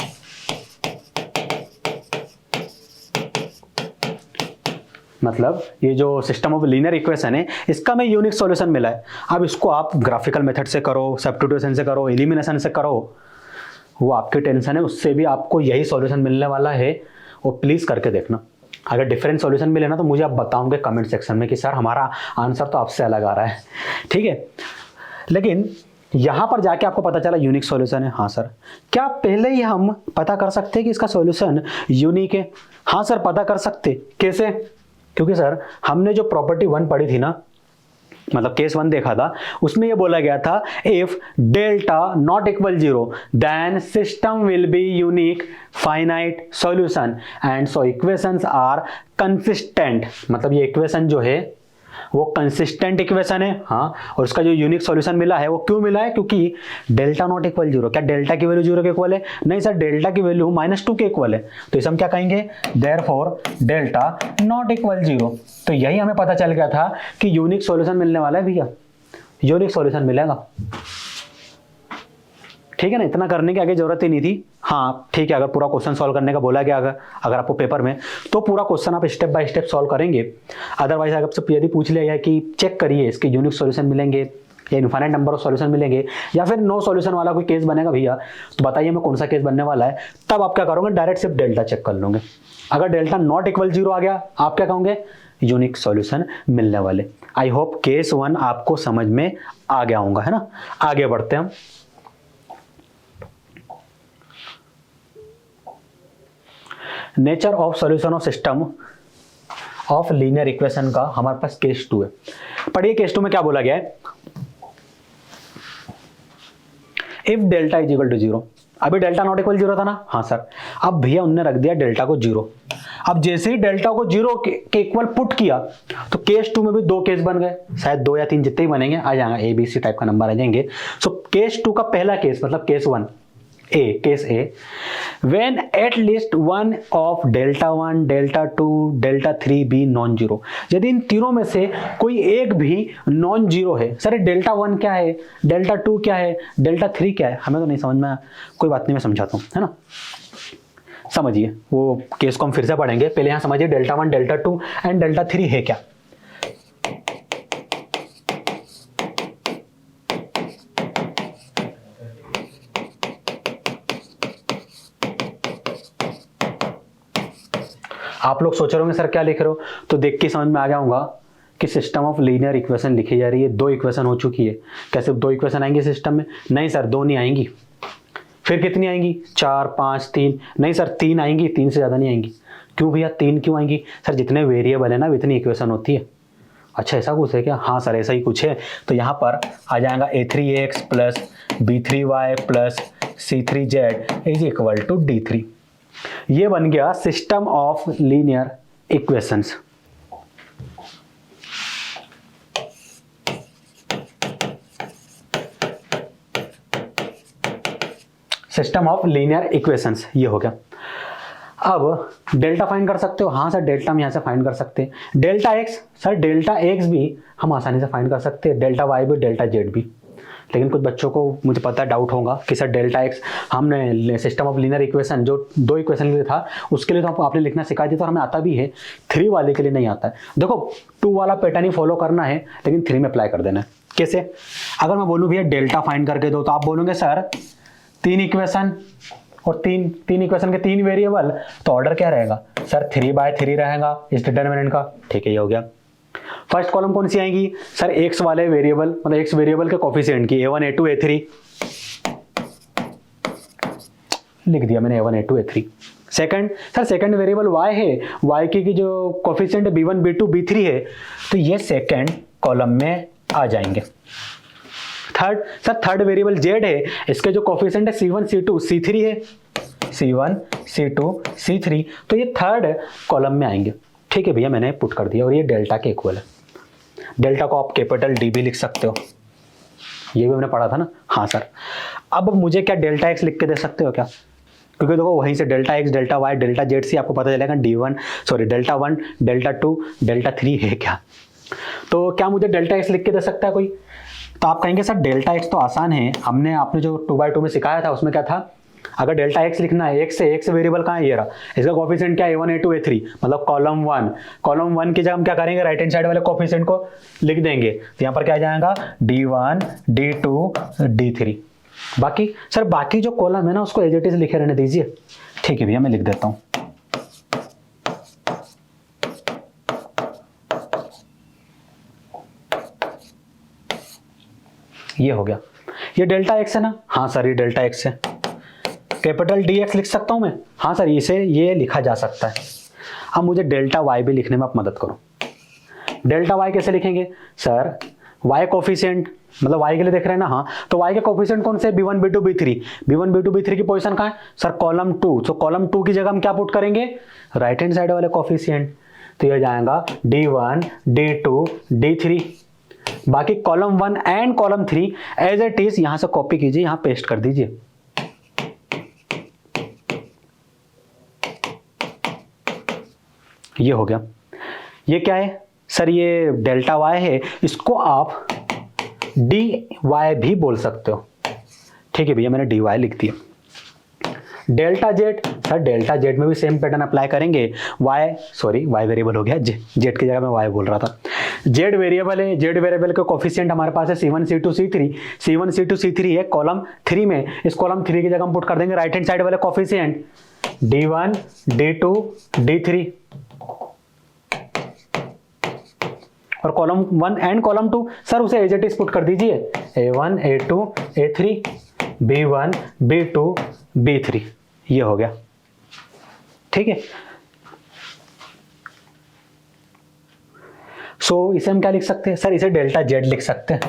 मतलब ये जो सिस्टम ऑफ लीनियर इक्वेशन है इसका में यूनिक सॉल्यूशन मिला है। अब इसको आप ग्राफिकल मेथड से करो, सब्स्टिट्यूशन से करो, एलिमिनेशन से करो, वो आपकी टेंशन है, उससे भी आपको यही सॉल्यूशन मिलने वाला है। और प्लीज करके देखना, अगर डिफरेंट सॉल्यूशन मिले ना तो मुझे आप बताओगे कमेंट सेक्शन में कि सर हमारा आंसर तो आपसे अलग आ रहा है। ठीक है, लेकिन यहां पर जाके आपको पता चला यूनिक सॉल्यूशन है। हाँ सर, क्या पहले ही हम पता कर सकते हैं कि इसका सॉल्यूशन यूनिक है? हाँ सर, पता कर सकते। कैसे? क्योंकि सर हमने जो प्रॉपर्टी 1 पढ़ी थी ना, मतलब केस 1 देखा था, उसमें ये बोला गया था if delta not equal 0 then system will be unique finite solution and so equations are consistent. मतलब ये इक्वेशन जो है वो कंसिस्टेंट इक्वेशन है। हाँ, और उसका जो यूनिक सॉल्यूशन मिला है वो क्यों मिला है? क्योंकि डेल्टा नॉट इक्वल 0। क्या डेल्टा की वैल्यू 0 के इक्वल है? नहीं सर, डेल्टा की वैल्यू -2 के इक्वल है। तो इसे हम क्या कहेंगे? Therefore delta not equal 0। तो यही हमें पता चल गया था कि यूनिक सॉल्यूशन मिलने वाला है भैया, यूनिक सॉल्यूशन मिलेगा। ठीक है ना, इतना करने की आगे जरूरत ही नहीं थी। हाँ ठीक है, अगर पूरा क्वेश्चन सॉल्व करने का बोला गया अगर आपको पेपर में, तो पूरा क्वेश्चन आप स्टेप बाय स्टेप सॉल्व करेंगे। अदरवाइज अगर आपसे यदि पूछ लिया जाए कि चेक करिए इसके यूनिक सॉल्यूशन मिलेंगे या इनफाइनाइट नंबर ऑफ सॉल्यूशन मिलेंगे या फिर नो सॉल्यूशन वाला कोई केस बनेगा भैया, तो बताइए मैं कौन सा केस बनने वाला है। तब आप क्या करोगे? डायरेक्ट सिर्फ डेल्टा चेक कर लोगे। अगर डेल्टा नॉट इक्वल 0 आ गया, आप क्या कहोगे? यूनिक सॉल्यूशन मिलने वाले। आई होप केस 1 आपको समझ में आ गया होगा, है ना। आगे बढ़ते हैं हम। Nature of solution of system of linear equation का हमारे पास केस 2 है। पढ़िए केस 2 में क्या बोला गया है? If delta is equal to 0। अभी डेल्टा नॉट इक्वल 0 था ना? हाँ सर। अब भैया उनने रख दिया डेल्टा को 0। अब जैसे ही डेल्टा को 0 के इक्वल पुट किया तो केस 2 में भी 2 केस बन गए, शायद 2 या 3 जितने ही बनेंगे आ जाएगा, ABC टाइप का नंबर आ जाएंगे। सो केस 2 का पहला केस मतलब case 1 case A, when at least one of delta 1, delta 2, delta 3 be non-zero। यदि इन तीनों में से कोई एक भी नॉन जीरो है। सर डेल्टा 1 क्या है, डेल्टा 2 क्या है, डेल्टा 3 क्या है? हमें तो नहीं समझ में, कोई बात नहीं, मैं समझाता हूँ, है ना। समझिए, वो केस को हम फिर से पढ़ेंगे। पहले यहाँ समझिए डेल्टा 1, डेल्टा 2 एंड डेल्टा 3 है क्या। आप लोग सोच रहे होंगे सर क्या लिख रहे हो, तो देख के समझ में आ गया होगा कि सिस्टम ऑफ लीनियर इक्वेशन लिखी जा रही है। 2 इक्वेशन हो चुकी है। कैसे 2 इक्वेशन आएंगी सिस्टम में? नहीं सर 2 नहीं आएंगी। फिर कितनी आएंगी? 4, 5, 3? नहीं सर 3 आएंगी, 3 से ज़्यादा नहीं आएंगी। क्यों भैया 3 क्यों आएंगी? सर जितने वेरिएबल है ना उतनी इक्वेशन होती है। अच्छा ऐसा कुछ है क्या? हाँ सर ऐसा ही कुछ है। तो यहाँ पर आ जाएगा a3x plus b3y plus c3z is equal to d3। ये बन गया system of linear equations. System of linear equations ये हो गया। अब डेल्टा फाइंड कर सकते हो? हाँ सर डेल्टा हम यहां से फाइंड कर सकते हैं। Delta x, sir delta x भी हम आसानी से फाइंड कर सकते हैं, डेल्टा वाई भी, डेल्टा जेड भी। लेकिन कुछ बच्चों को मुझे पता है डाउट होगा कि सर डेल्टा एक्स हमने सिस्टम ऑफ लीनियर इक्वेशन जो 2 इक्वेशन के लिए था उसके लिए तो आपने लिखना सिखा दिया, तो हमें आता भी है, 3 वाले के लिए नहीं आता है। देखो 2 वाला पैटर्न ही फॉलो करना है लेकिन 3 में अप्लाई कर देना है। कैसे? अगर मैं बोलूँ भैया डेल्टा फाइंड करके दो तो आप बोलोगे सर 3 इक्वेशन और 3 इक्वेशन के 3 वेरिएबल, तो ऑर्डर क्या रहेगा सर? 3/3 रहेगा इस डिटरमिनेंट का। ठीक है, ये हो गया। फर्स्ट कॉलम कौन सी आएंगी सर? एक्स वाले वेरिएबल, मतलब एक्स वेरिएबल के कोफिशिएंट की a1 a2 a3 लिख दिया मैंने, a1 a2 a3। Second sir second variable y है, y की जो कोफिशिएंट b1 b2 b3 है, तो ये सेकंड कॉलम में आ जाएंगे। Third, sir third variable Z है, इसके जो कोफिशिएंट है C1 C2 C3 है, C1 C2 C3, तो ये थर्ड कॉलम में आएंगे। ठीक है भैया, मैंने पुट कर दिया और ये डेल्टा के इक्वल है। डेल्टा को आप कैपिटल डी भी लिख सकते हो, ये भी हमने पढ़ा था ना। हाँ सर, अब मुझे क्या डेल्टा एक्स लिख के दे सकते हो क्या? क्योंकि देखो वहीं से delta x, delta y, delta z से आपको पता चलेगा डेल्टा 1, डेल्टा 2, डेल्टा 3 है क्या। तो क्या मुझे डेल्टा एक्स लिख के दे सकता है कोई? तो आप कहेंगे सर डेल्टा एक्स तो आसान है, आपने जो 2x2 में सिखाया था उसमें क्या था, अगर डेल्टा एक्स लिखना है एक से वेरिएबल कहाँ है, ये रहा, इसका कोफिशिएंट क्या है A1 A2 A3, मतलब कॉलम 1 की जगह हम क्या करेंगे, राइट हैंड साइड वाले कोफिशिएंट को लिख देंगे, तो यहाँ पर क्या आ जाएगा D1 D2 D3। बाकी सर बाकी जो कॉलम है ना उसको एज इट इज लिखे रहने दीजिए। ठीक है भैया, मैं लिख देता हूँ। ये हो गया, ये डेल्टा एक्स है ना। हाँ सर, ये डेल्टा एक्स है। कैपिटल डी एक्स लिख सकता हूं मैं? हाँ सर, इसे ये लिखा जा सकता है। अब मुझे डेल्टा वाई भी लिखने में आप मदद करो। डेल्टा वाई कैसे लिखेंगे सर? वाई कोफिशिएंट, मतलब वाई के लिए देख रहे हैं ना। हाँ, तो वाई के कोफिशिएंट कौन से? B1 B2 B3। B1 B2 B3 की पोजीशन कहाँ है सर? कॉलम 2। तो कॉलम 2 की जगह हम क्या पुट करेंगे? राइट हैंड साइड वाले कोफिशिएंट। तो ये जाएगा D1 D2 D3। बाकी column 1 and column 3 as it is यहां से कॉपी कीजिए, यहां पेस्ट कर दीजिए। ये हो गया। ये क्या है सर? ये डेल्टा वाई है, इसको आप डी वाई भी बोल सकते हो। ठीक है भैया, मैंने डी वाई लिख दिया। Delta Z, sir delta z में भी सेम पैटर्न अप्लाई करेंगे। वाई वेरिएबल हो गया, जेड की जगह मैं वाई बोल रहा था। जेड वेरिएबल है, जेड वेरिएबल के कोफिशिएंट हमारे पास है C1 C2 C3। C1 C2 C3 है कॉलम 3 में, इस कॉलम 3 की जगह हम पुट कर देंगे राइट हैंड साइड वाले कोफिशिएंट D1 D2 D3। और कॉलम 1 एंड कॉलम 2 सर उसे एज इट इज पुट कर दीजिए, A1 A2 A3 B1 B2 B3। ये हो गया। ठीक है, सो इसे हम क्या लिख सकते हैं सर? इसे डेल्टा जेड लिख सकते हैं।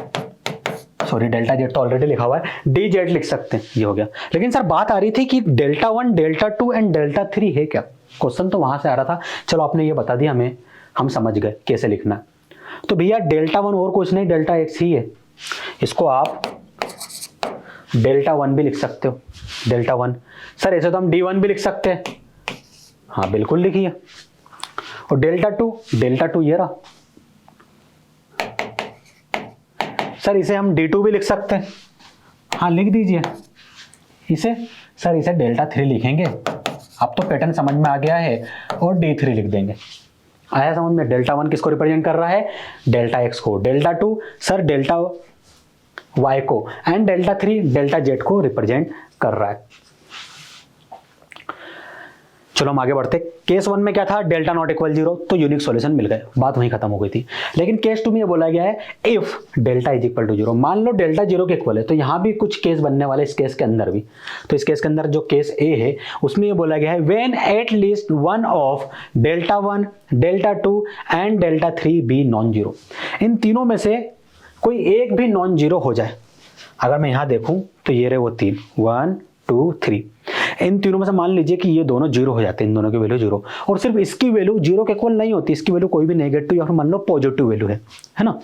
सॉरी, डेल्टा जेड तो ऑलरेडी लिखा हुआ है, डी जेड लिख सकते हैं। ये हो गया। लेकिन सर बात आ रही थी कि डेल्टा 1 डेल्टा 2 एंड डेल्टा 3 है क्या? क्वेश्चन तो वहां से आ रहा था। चलो आपने ये बता दिया हमें, हम समझ गए कैसे लिखना है। तो भैया डेल्टा 1 और कुछ नहीं, डेल्टा एक्स ही है। इसको आप डेल्टा 1 भी लिख सकते हो। डेल्टा 1 सर ऐसे तो हम D1 भी लिख सकते हैं। हाँ बिल्कुल लिखिए। और डेल्टा 2 ये रहा सर, इसे हम D2 भी लिख सकते हैं। हाँ लिख दीजिए इसे। सर इसे डेल्टा 3 लिखेंगे। अब तो पैटर्न समझ में आ गया है, और D3 लिख देंगे। आया समझ में? डेल्टा 1 किसको रिप्रेजेंट कर रहा है? डेल्टा एक्स को। डेल्टा 2 सर डेल्टा वाई को, एंड डेल्टा 3 डेल्टा जेड को रिप्रेजेंट कर रहा है। चलो हम आगे बढ़ते। केस 1 में क्या था? डेल्टा नॉट इक्वल 0, तो यूनिक सॉल्यूशन मिल गए, बात वहीं खत्म हो गई थी। लेकिन केस 2 में ये बोला गया है if delta is equal to 0। मान लो डेल्टा 0 के इक्वल है, तो यहां भी कुछ केस बनने वाले इस केस के अंदर भी। तो इस केस के अंदर जो केस ए है उसमें ये बोला गया है when at least one of delta 1 delta 2 and delta 3 be non zero. इन तीनों में से कोई एक भी नॉन जीरो हो जाए। अगर मैं यहां देखूं तो ये रहे वो 3 1 2 3, इन तीनों में से मान लीजिए कि ये दोनों जीरो हो जाते हैं, इन दोनों की वैल्यू जीरो, और सिर्फ इसकी वैल्यू जीरो के इक्वल नहीं होती, इसकी वैल्यू कोई भी नेगेटिव या फिर मान लो पॉजिटिव वैल्यू है ना।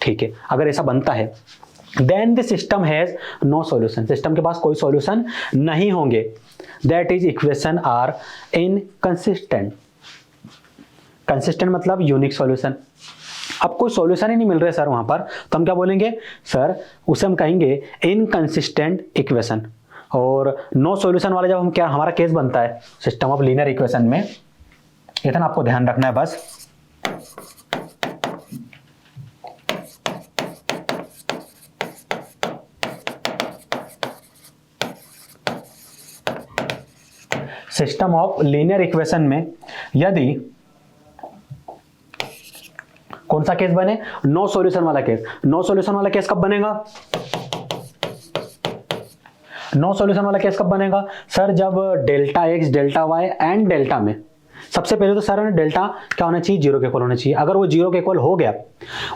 ठीक है, अगर ऐसा बनता है then the system has no solution, system के पास कोई सॉल्यूशन नहीं होंगे। That is equation are inconsistent. Consistent मतलब यूनिक सॉल्यूशन। अब कोई सॉल्यूशन ही नहीं मिल रहा है सर वहां पर, तो हम क्या बोलेंगे सर? उसे हम कहेंगे इनकंसिस्टेंट इक्वेशन। और नो सॉल्यूशन वाला जब हम क्या हमारा केस बनता है सिस्टम ऑफ लीनियर इक्वेशन में, इतना आपको ध्यान रखना है बस। सिस्टम ऑफ लीनियर इक्वेशन में यदि कौन सा केस बने? नो सॉल्यूशन वाला केस। नो सॉल्यूशन वाला केस कब बनेगा? नो सॉल्यूशन वाला केस कब बनेगा सर? जब delta x delta y and delta में सबसे पहले तो सर डेल्टा क्या होना चाहिए, जीरो के इक्वल होना चाहिए। अगर वो जीरो के इक्वल हो गया,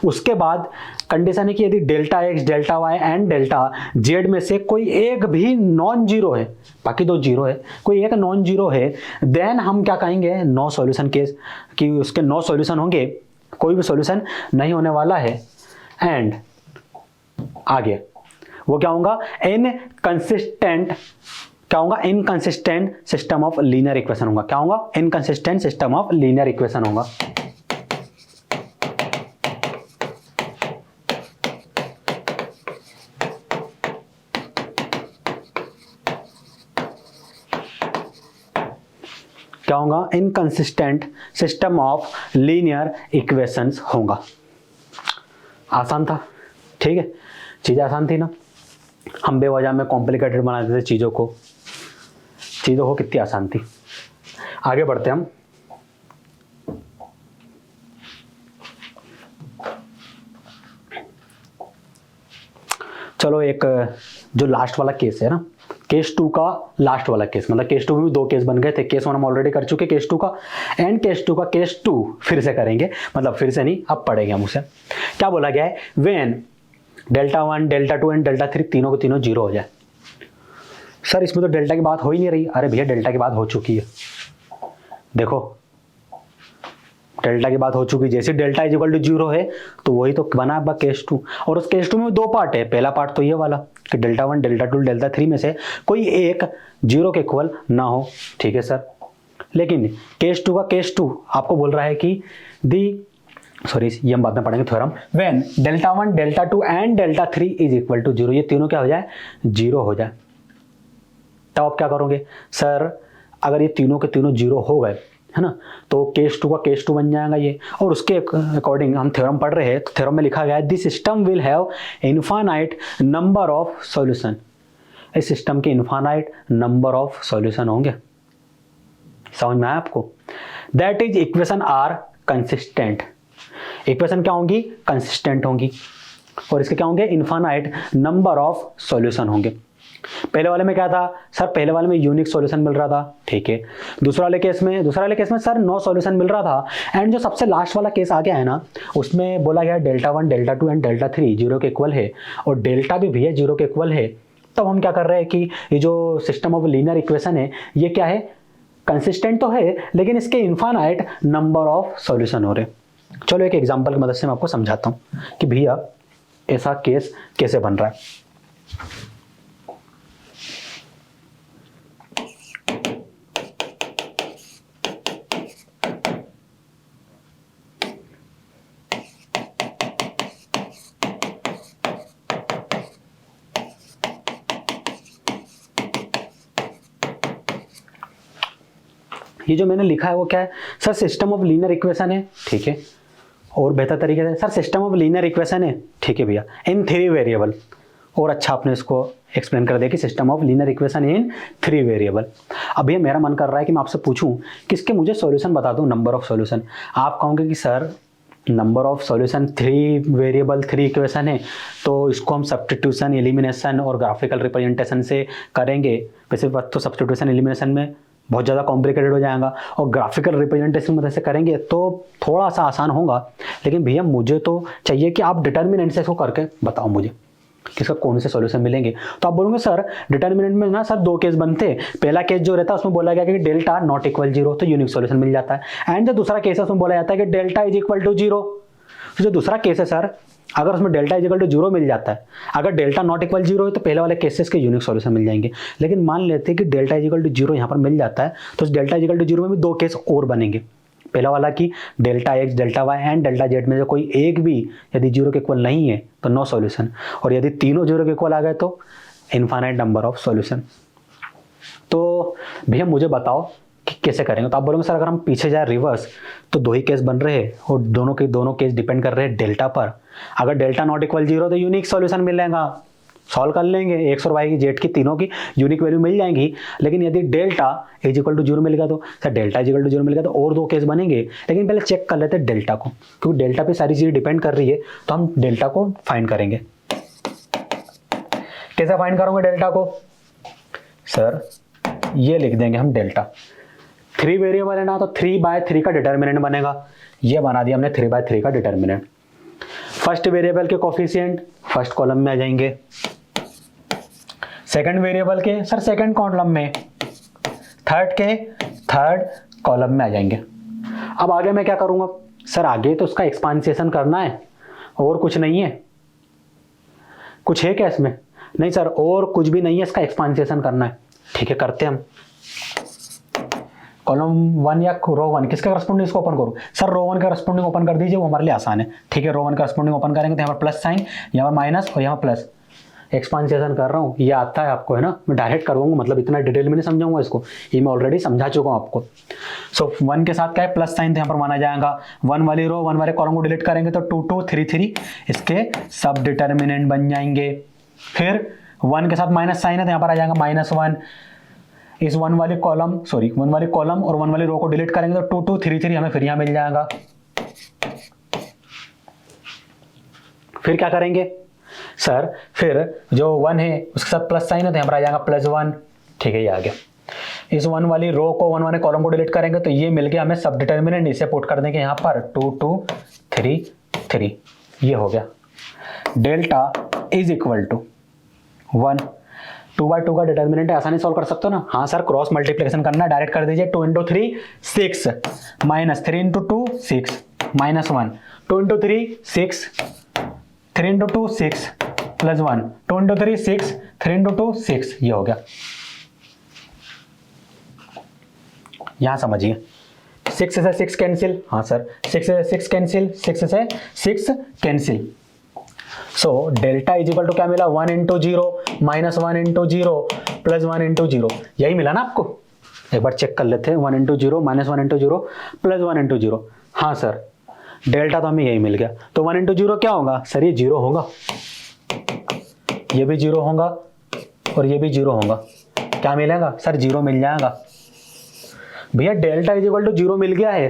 उसके बाद कंडीशन है कि यदि delta x, delta y and delta z में से कोई एक भी नॉन जीरो है, बाकी दो जीरो है, कोई एक नॉन जीरो है, देन हम क्या कहेंगे, नो सॉल्यूशन केस, कि उसके नो सॉल्यूशन होंगे, कोई भी सॉल्यूशन नहीं होने वाला है। एंड आगे वो क्या होगा, इनकंसिस्टेंट, क्या होगा, inconsistent system of linear equation होगा। क्या होगा, inconsistent system of linear equation होगा। क्या होगा, inconsistent system of linear equations होगा। आसान था, ठीक है, चीजें आसान थी ना। हम बेवजह में कॉम्प्लिकेटेड बना देते चीजों को कितनी आसान थी। आगे बढ़ते हम। चलो एक जो लास्ट वाला केस है ना, केस 2 का लास्ट वाला केस, मतलब केस 2 में भी दो केस बन गए थे। केस 1 हम ऑलरेडी कर चुके केस 2 का, एंड केस 2 का केस 2 फिर से करेंगे, मतलब फिर से नहीं, अब पढ़ेंगे हम उसे। क्या बोला गया है, when delta 1, delta 2 and delta 3 तीनों के तीनों जीरो हो जाए। सर इसमें तो डेल्टा की बात हो ही नहीं रही। अरे भैया डेल्टा की बात हो चुकी है, देखो डेल्टा की बात हो चुकी। जैसे delta is equal to zero है तो वही तो बना अब केस 2, और उस केस 2 में दो पार्ट है। पहला पार्ट तो ये वाला कि डेल्टा 1, डेल्टा 2, डेल्टा 3 में से कोई एक जीरो के इक्वल ना हो, ठीक है सर। लेकिन केस 2 का केस 2 आपको बोल रहा है कि ये हम बाद में पढ़ेंगे theorem, when delta 1, delta 2 and delta 3 is equal to zero, ये तीनों क्या हो जाए, जीरो हो जाए। तब आप क्या करोगे सर, अगर ये तीनों के तीनों जीरो हो गए, है ना, तो केस 2 का केस 2 बन जाएगा ये। और उसके अकॉर्डिंग हम थ्योरम पढ़ रहे हैं, तो थ्योरम में लिखा गया है this system will have infinite number of solution. इस सिस्टम के इनफाइनाइट नंबर ऑफ सॉल्यूशन होंगे। समझ में आया आपको? That is equation are consistent. Equation क्या होंगी, कंसिस्टेंट होंगी, और इसके क्या होंगे, इनफाइनाइट नंबर ऑफ सॉल्यूशन होंगे। पहले वाले में क्या था सर, पहले वाले में यूनिक सॉल्यूशन मिल रहा था, ठीक है। दूसरे वाले केस में सर नो सॉल्यूशन मिल रहा था। एंड जो सबसे लास्ट वाला केस आ गया है ना, उसमें बोला गया delta 1, delta 2 and delta 3 zero के इक्वल है, और डेल्टा भी भैया जीरो के इक्वल है। तब हम क्या कर रहे हैं कि ये जो सिस्टम ऑफ लीनियर इक्वेशन है, ये क्या है, कंसिस्टेंट तो है, लेकिन इसके इनफाइनाइट नंबर ऑफ सॉल्यूशन हो रहे। चलो एक एग्जांपल की मदद से मैं आपको समझाता हूँ कि भैया ऐसा केस कैसे बन रहा है। ये जो मैंने लिखा है वो क्या है sir, system of linear equation है, ठीक है। और बेहतर तरीके से sir system of linear equation है, ठीक है भैया, इन 3 वेरिएबल। और अच्छा आपने इसको एक्सप्लेन कर दिया कि system of linear equation in 3 variable. अब भैया मेरा मन कर रहा है कि मैं आपसे पूछूं कि इसके मुझे सॉल्यूशन बता दूं, नंबर ऑफ सॉल्यूशन। आप कहोगे कि sir number of solution 3 variable 3 equation है, तो इसको हम सब्स्टिट्यूशन, एलिमिनेशन और ग्राफिकल रिप्रेजेंटेशन से करेंगे। वैसे बात तो सब्स्टिट्यूशन एलिमिनेशन में बहुत ज़्यादा कॉम्प्लिकेटेड हो जाएगा, और ग्राफिकल रिप्रेजेंटेशन मदद से करेंगे तो थोड़ा सा आसान होगा। लेकिन भैया मुझे तो चाहिए कि आप डिटर्मिनेंट से इसको करके बताओ मुझे कि इसका कौन से सॉल्यूशन मिलेंगे। तो आप बोलोगे सर डिटर्मिनेंट में ना सर 2 केस बनते। पहला केस जो रहता है उसमें बोला गया कि डेल्टा नॉट इक्वल जीरो, तो यूनिक सॉल्यूशन मिल जाता है। एंड जो दूसरा केस है उसमें बोला जाता है कि delta is equal to zero. जो दूसरा केस है सर, अगर उसमें delta is equal to zero मिल जाता है, अगर डेल्टा नॉट इक्वल जीरो है तो पहले वाले केसेस के यूनिक सॉल्यूशन मिल जाएंगे। लेकिन मान लेते हैं कि delta is equal to zero यहाँ पर मिल जाता है, तो उस delta is equal to zero में भी 2 केस और बनेंगे। पहला वाला कि delta x, delta y and delta z में से कोई एक भी यदि जीरो के इक्वल नहीं है तो नो सॉल्यूशन, और यदि तीनों जीरो के इक्वल आ गए तो इनफाइनाइट नंबर ऑफ सॉल्यूशन। तो भैया मुझे बताओ कि कैसे करेंगे। तो आप बोलोगे सर अगर हम पीछे जाए रिवर्स तो 2 ही केस बन रहे हैं, और दोनों के दोनों केस डिपेंड कर रहे हैं डेल्टा पर। अगर डेल्टा नॉट इक्वल जीरो तो यूनिक सॉल्यूशन मिलेगा, सॉल्व कर लेंगे, एक्स और वाई की जेड की तीनों की यूनिक वैल्यू मिल जाएंगी। लेकिन यदि delta is equal to zero मिल गया तो sir delta is equal to zero मिल गया तो और 2 केस बनेंगे। लेकिन पहले चेक कर लेते हैं डेल्टा को, क्योंकि डेल्टा पे सारी चीज़ें डिपेंड कर रही है, तो हम डेल्टा को फाइंड करेंगे। कैसे फाइंड करोगे डेल्टा को? सर ये लिख देंगे हम डेल्टा, 3 वेरिएबल है ना, तो 3/3 का डिटर्मिनेंट बनेगा। ये बना दिया हमने 3/3 का डिटर्मिनेंट। फर्स्ट वेरिएबल के कोफिशिएंट फर्स्ट कॉलम में आ जाएंगे, सेकंड वेरिएबल के सर सेकंड कॉलम में, थर्ड के थर्ड कॉलम में आ जाएंगे। अब आगे मैं क्या करूंगा सर, आगे तो उसका एक्सपांसेशन करना है और कुछ नहीं है। कुछ है क्या इसमें? नहीं सर, और कुछ भी नहीं है, इसका एक्सपांसेशन करना है। ठीक है, करते हैं हम। कॉलम 1 या रो 1 किसका करस्पॉन्डिंग इसको ओपन करूं? सर रो 1 का करस्पॉन्डिंग ओपन कर दीजिए, वो हमारे लिए आसान है। ठीक है, रो 1 का करस्पॉन्डिंग ओपन करेंगे तो यहाँ पर प्लस साइन, यहाँ पर माइनस और यहाँ प्लस। एक्सपांसेशन कर रहा हूँ, ये आता है आपको है ना, मैं डायरेक्ट करवाऊंगा, मतलब इतना डिटेल में नहीं समझाऊंगा इसको, ये मैं ऑलरेडी समझा चुका हूँ आपको। सो 1 के साथ क्या है, प्लस साइन, तो यहाँ पर माना जाएगा 1 वाली रो 1 वाले कॉलम को डिलीट करेंगे तो 2 2 3 3 इसके सब डिटर्मिनेंट बन जाएंगे। फिर 1 के साथ माइनस साइन है तो यहाँ पर आ जाएगा -1। इस 1 वाली कॉलम और 1 वाली रो को डिलीट करेंगे तो 2 2 3 3 हमें फिर यहाँ मिल जाएगा। फिर क्या करेंगे सर, फिर जो 1 है उसके साथ प्लस साइन है तो यहाँ पर आ जाएगा +1। ठीक है, ये आ गया। इस 1 वाली रो को 1 वाले कॉलम को डिलीट करेंगे तो ये मिल गया हमें सब डिटर्मिनेंट, इसे पुट कर देंगे यहाँ पर 2 2 3 3, ये हो गया। Delta is equal to 1। 2/2 का डिटर्मिनेंट है, आसानी सॉल्व कर सकते हो ना? हाँ सर, क्रॉस मल्टीप्लिकेशन करना, डायरेक्ट कर दीजिए। 2 × 3 6 माइनस 3 × 2 6 -1, 2 × 3 6, 3 × 2 6 +1, 2 × 3 6, 3 × 2 6, ये हो गया। यहां समझिए, 6 से 6 कैंसिल, हाँ सर 6 से 6 कैंसिल, 6 से 6 cancel. So delta is equal to क्या मिला, 1 × 0 -1 × 0 +1 × 0, यही मिला ना आपको? एक बार चेक कर लेते हैं। 1 × 0 -1 × 0 +1 × 0, हाँ सर डेल्टा तो हमें यही मिल गया। तो 1 × 0 क्या होगा सर, ये 0 होगा, ये भी 0 होगा और ये भी 0 होगा। क्या मिलेगा सर, 0 मिल जाएगा। भैया डेल्टा इज इक्वल टू 0 मिल गया है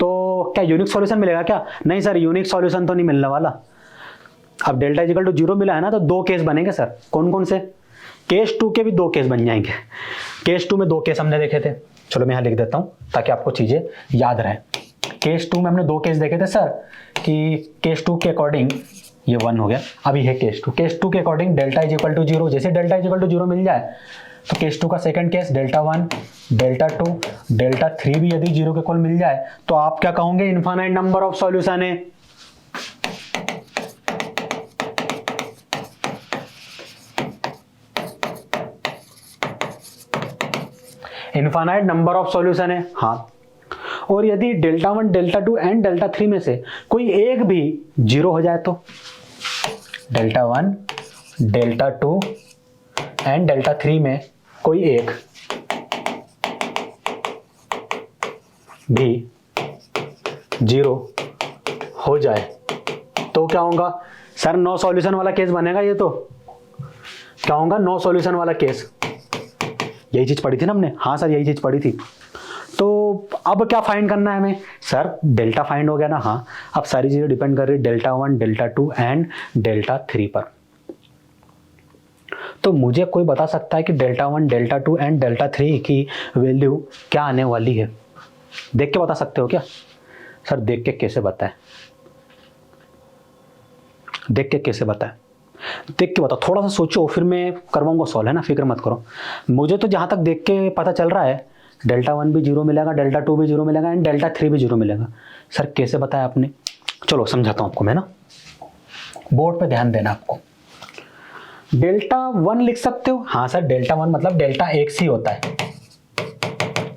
तो क्या यूनिक सॉल्यूशन मिलेगा क्या? नहीं सर, यूनिक सॉल्यूशन तो नहीं मिलने वाला। अब डेल्टा इज इक्वल टू 0 मिला है ना, तो 2 केस बनेंगे सर। कौन कौन से? केस 2 के भी 2 केस बन जाएंगे। केस 2 में 2 केस हमने देखे थे, चलो मैं यहाँ लिख देता हूँ ताकि आपको चीजें याद रहे। केस 2 में हमने 2 केस देखे थे सर, कि केस 2 के अकॉर्डिंग ये 1 हो गया। अभी है केस 2। केस 2 के according delta is equal to 0, जैसे डेल्टा इज इक्वल टू 0 मिल जाए तो केस 2 का second case delta 1, delta 2, delta 3 भी यदि 0 के इक्वल मिल जाए तो आप क्या कहोगे, इनफाइनाइट नंबर ऑफ सॉल्यूशन है। इनफाइनाइट नंबर ऑफ सॉल्यूशन है, हाँ। और यदि डेल्टा 1, डेल्टा 2 एंड डेल्टा 3 में से कोई एक भी 0 हो जाए तो डेल्टा 1, डेल्टा 2 एंड डेल्टा 3 में कोई एक भी 0 हो जाए तो क्या होगा सर, नो सॉल्यूशन वाला केस बनेगा। ये तो क्या होगा, नो सॉल्यूशन वाला केस। यही चीज पढ़ी थी ना हमने? हाँ सर, यही चीज पढ़ी थी। तो अब क्या फाइंड करना है हमें सर? डेल्टा फाइंड हो गया ना? हाँ। अब सारी चीजें डिपेंड कर रही है डेल्टा 1, डेल्टा 2 एंड डेल्टा 3 पर। तो मुझे कोई बता सकता है कि डेल्टा 1, डेल्टा 2 एंड डेल्टा 3 की वैल्यू क्या आने वाली है? देख के बता सकते हो क्या सर? देख के कैसे बताएं? देख के कैसे बताएं? देख के बताओ, थोड़ा सा सोचो, फिर मैं करवाऊंगा सॉल्व, है ना, फिक्र मत करो। मुझे तो जहां तक देख के पता चल रहा है डेल्टा 1 भी 0 मिलेगा, डेल्टा 2 भी 0 मिलेगा एंड डेल्टा 3 भी 0 मिलेगा। सर कैसे बताया आपने? चलो समझाता हूं आपको मैं ना, बोर्ड पे ध्यान देना आपको। डेल्टा 1 लिख सकते हो? हाँ सर, डेल्टा 1 मतलब डेल्टा x ही होता है।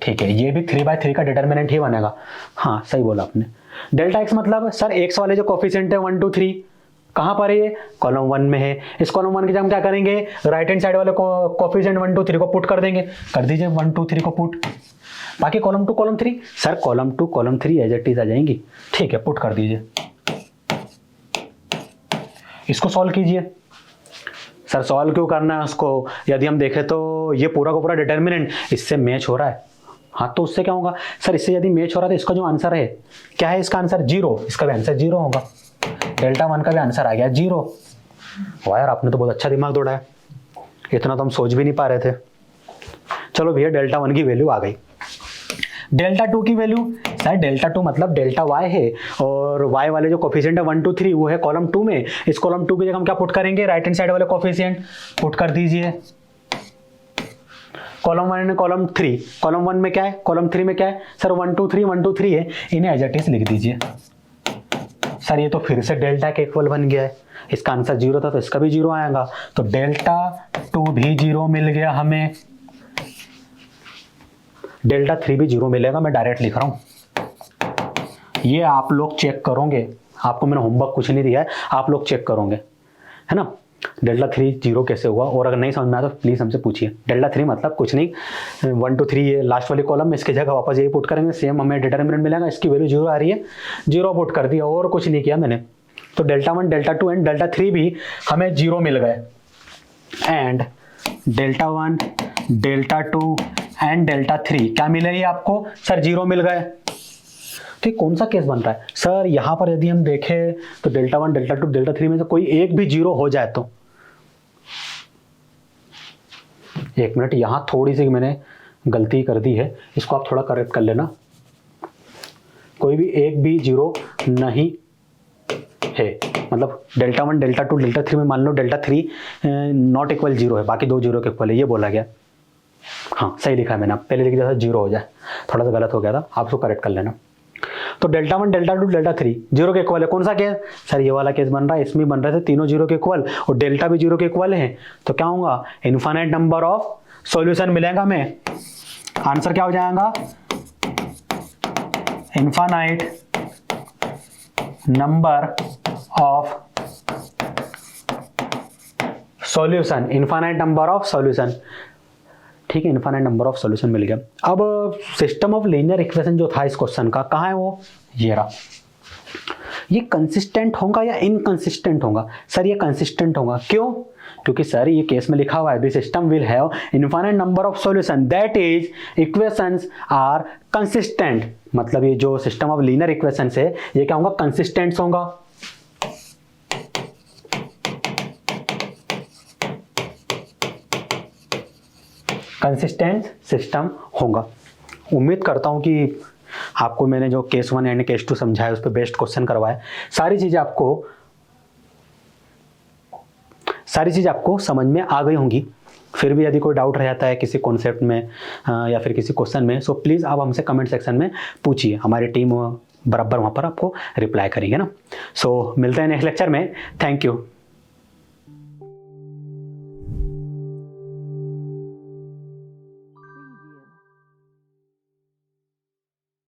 ठीक है, ये भी 3/3 का डिटर्मिनेंट ही बनेगा। हाँ सही बोला आपने। डेल्टा x मतलब सर x वाले जो कोफिशिएंट है 1 2 3 कहां पर है? ये कॉलम 1 में है। इस कॉलम 1 की जगह हम क्या करेंगे, राइट हैंड साइड वाले कोफिशिएंट 1 2 3 को पुट कर देंगे। कर दीजिए 1 2 3 को पुट। बाकी column 2 column 3 sir, column 2 column 3 as it is आ जाएंगी। ठीक है, पुट कर दीजिए। इसको सॉल्व कीजिए। सर सॉल्व क्यों करना है उसको? यदि हम देखें तो ये पूरा का पूरा डिटर्मिनेंट इससे मैच हो रहा है। हाँ, तो उससे क्या होगा सर? इससे यदि मैच हो रहा है तो इसका जो आंसर है क्या है? इसका आंसर 0, इसका भी आंसर 0 होगा। डेल्टा 1 का भी आंसर आ गया 0। वाह यार, आपने तो बहुत अच्छा दिमाग दौड़ाया, इतना तो हम सोच भी नहीं पा रहे थे। चलो भैया डेल्टा 1 की वैल्यू आ गई। डेल्टा 2 की वैल्यू, सर डेल्टा 2 मतलब डेल्टा y है और y वाले जो कोफिशिएंट है 1 2 3 वो है कॉलम 2 में। इस कॉलम 2 की जगह हम क्या पुट करेंगे, राइट हैंड साइड वाले कोफिशिएंट पुट कर दीजिए। कॉलम 1 कॉलम 3, कॉलम 1 में क्या है, कॉलम 3 में क्या है सर 1 2 3 है, इन्हें एज इट इज लिख दीजिए। सर ये तो फिर से डेल्टा के इक्वल बन गया है, इसका आंसर 0 था तो इसका भी 0 आएगा, तो डेल्टा 2 भी 0 मिल गया हमें, डेल्टा 3 भी 0 मिलेगा। मैं डायरेक्ट लिख रहा हूं, ये आप लोग चेक करोगे, आपको मैंने होमवर्क कुछ नहीं दिया है, आप लोग चेक करोगे, है ना। डेल्टा 3 0 कैसे हुआ, और अगर नहीं समझ में आया तो प्लीज हमसे पूछिए। डेल्टा 3 मतलब कुछ नहीं, 1 2 3 ये लास्ट वाली कॉलम में, इसकी जगह वापस यही पुट करेंगे, सेम हमें डिटरमिनेंट मिलेगा, इसकी वैल्यू 0 आ रही है, 0 पुट कर दिया और कुछ नहीं किया मैंने। तो डेल्टा 1 डेल्टा 2 एंड डेल्टा 3 भी हमें 0 मिल गए, and delta 1 delta 2 and delta 3 क्या मिले ये आपको सर 0 मिल गए। तो कौन सा केस बन रहा है सर, यहां पर यदि हम देखें तो डेल्टा 1 डेल्टा 2 डेल्टा 3 में से कोई एक भी 0 हो जाए तो, एक मिनट यहां थोड़ी सी मैंने गलती कर दी है, इसको आप थोड़ा करेक्ट कर लेना। कोई भी एक भी 0 नहीं है, मतलब डेल्टा 1 डेल्टा 2 डेल्टा 3 में मान लो डेल्टा 3 नॉट इक्वल 0 है, बाकी 2 0 के इक्वल है, ये बोला गया। हाँ सही लिखा है मैंने, पहले लिख दिया था 0 हो जाए, थोड़ा सा गलत हो गया था, आप उसको करेक्ट कर लेना। तो डेल्टा 1 डेल्टा 2 डेल्टा 3 0 के इक्वल है, कौन सा केस सर ये वाला केस बन रहा है, इसमें बन रहे थे तीनों 0 के इक्वल और डेल्टा भी 0 के इक्वल है, तो क्या होगा इनफाइनाइट नंबर ऑफ सॉल्यूशन मिलेगा हमें, आंसर क्या हो जाएगा infinite number of solution, infinite number of solution, ठीक है, इनफाइनाइट नंबर ऑफ सॉल्यूशन मिल गया। अब सिस्टम ऑफ लीनियर इक्वेशन जो था इस क्वेश्चन का, कहाँ है वो, ये रहा। ये कंसिस्टेंट होगा या इनकंसिस्टेंट होगा सर, ये कंसिस्टेंट होगा, क्यों, क्योंकि सर ये केस में लिखा हुआ है the system will have infinite number of solution that is equations are consistent, मतलब ये जो सिस्टम ऑफ लीनियर इक्वेशंस है ये क्या होगा, कंसिस्टेंट होगा। कंसिस्टेंट सिस्टम होगा। उम्मीद करता हूं कि आपको मैंने जो केस 1 एंड केस 2 समझाया उस पर बेस्ट क्वेश्चन करवाया, सारी चीजें आपको समझ में आ गई होंगी। फिर भी यदि कोई डाउट रह जाता है किसी कॉन्सेप्ट में या फिर किसी क्वेश्चन में, सो प्लीज़ आप हमसे कमेंट सेक्शन में पूछिए, हमारी टीम बराबर वहाँ पर आपको रिप्लाई करेंगे ना। सो मिलते हैं नेक्स्ट लेक्चर में, थैंक यू।